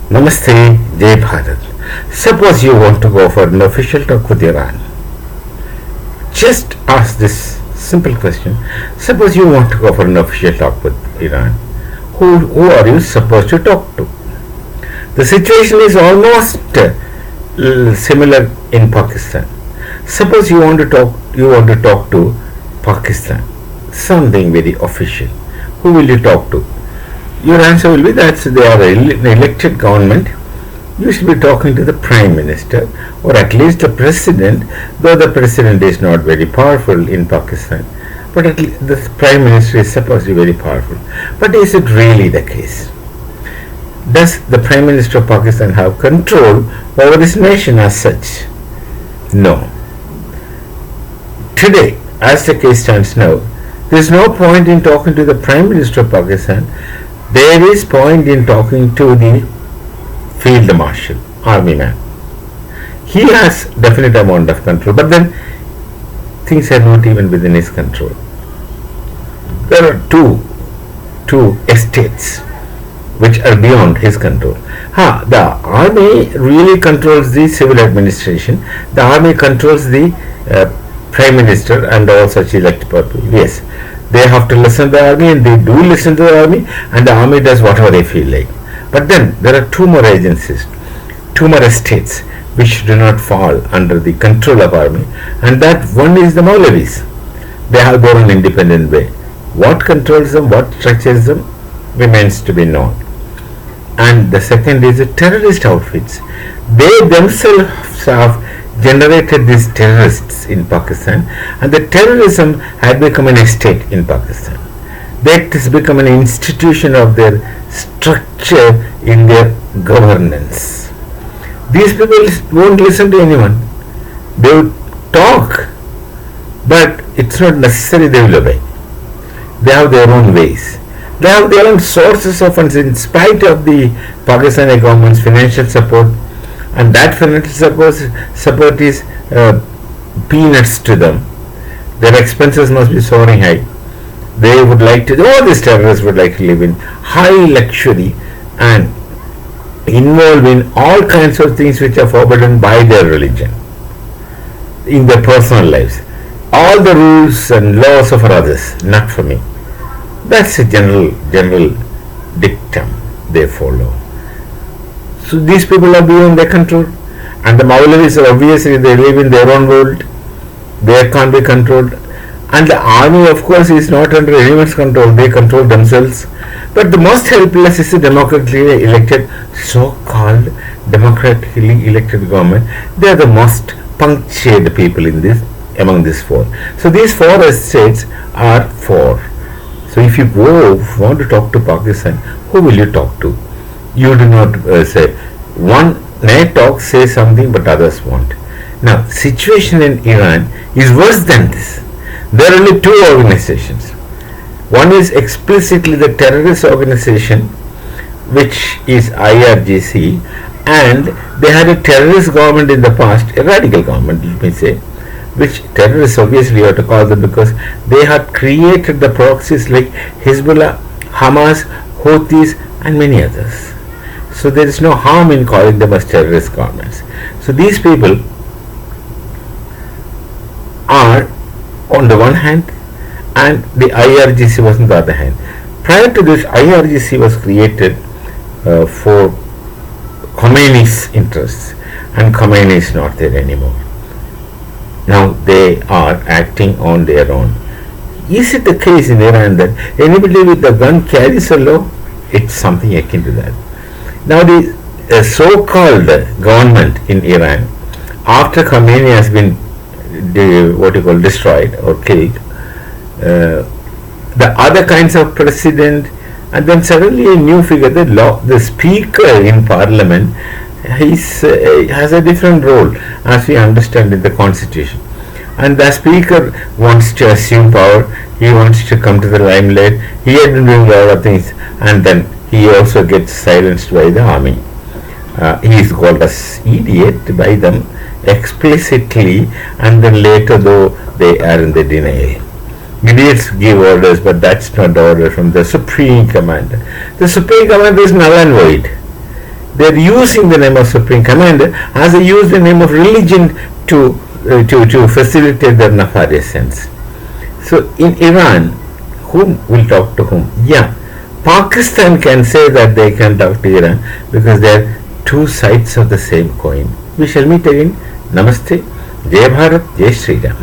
Namaste, Jai Bharat. Suppose you want to go for an official talk with Iran. Just ask this simple question. Suppose you want to go for an official talk with Iran. Who are you supposed to talk to? The situation is almost similar in Pakistan. Suppose you want to talk to Pakistan, something very official. Who will you talk to? Your answer will be that they are an elected government. You should be talking to the Prime Minister or at least the President, though the President is not very powerful in Pakistan. But at least the Prime Minister is supposed to be very powerful. But is it really the case? Does the Prime Minister of Pakistan have control over this nation as such? No. Today, as the case stands now, there is no point in talking to the Prime Minister of Pakistan. There is point in talking to the Field Marshal, Army man. He has definite amount of control, but then things are not even within his control. There are two estates which are beyond his control. The army really controls the civil administration. The army controls the Prime Minister and all such elected people. Yes, they have to listen to the army, and they do listen to the army, and the army does whatever they feel like. But then there are two more agencies, two more estates which do not fall under the control of army, and that one is the Maulavis. They have their own independent way. What controls them, what structures them, remains to be known. And the second is the terrorist outfits. They themselves have generated these terrorists in Pakistan, and the terrorism had become an estate in Pakistan. That has become an institution of their structure in their governance. These people won't listen to anyone. They will talk, but it's not necessary they will obey. They have their own ways. They have their own sources of funds in spite of the Pakistani government's financial support, and that financial support is peanuts to them. Their expenses must be soaring high. They would like to, all these terrorists would like to live in high luxury and involved in all kinds of things which are forbidden by their religion in their personal lives. All the rules and laws are for others, not for me. That's a general dictum they follow. So these people are beyond their control, and the Maulavis are obviously they live in their own world. They can't be controlled, and the army of course is not under anyone's control. They control themselves. But the most helpless is the democratically elected, so-called democratically elected government. They are the most punctured people in this among these four. So these four estates are four. So if you want to talk to Pakistan, who will you talk to? You do not say one may talk, say something, but others won't. Now, situation in Iran is worse than this. There are only two organizations. One is explicitly the terrorist organization, which is IRGC, and they had a terrorist government in the past, a radical government, let me say, which terrorists obviously have to call them because they had created the proxies like Hezbollah, Hamas, Houthis, and many others. So there is no harm in calling them as terrorist governments. So these people are on the one hand, and the IRGC was on the other hand. Prior to this, IRGC was created for Khomeini's interests, and Khomeini is not there anymore. Now they are acting on their own. Is it the case in Iran that anybody with a gun carries a law? It's something akin to that. Now the so-called government in Iran, after Khomeini has been destroyed or killed, the other kinds of president, and then suddenly a new figure, the speaker in parliament, has a different role as we understand in the constitution, and the speaker wants to assume power. He wants to come to the limelight. He had been doing a lot of things, and then he also gets silenced by the army. He is called as idiot by them explicitly, and then later though they are in the denial. Idiots give orders, but that's not the order from the Supreme Commander. The Supreme Commander is null and void. They're using the name of Supreme Commander as they use the name of religion to facilitate their nefarious ends. So in Iran, whom will talk to whom? Yeah, Pakistan can say that they can talk to Iran because they're two sides of the same coin. We shall meet again. Namaste. Jai Bharat. Jai Sri Ram.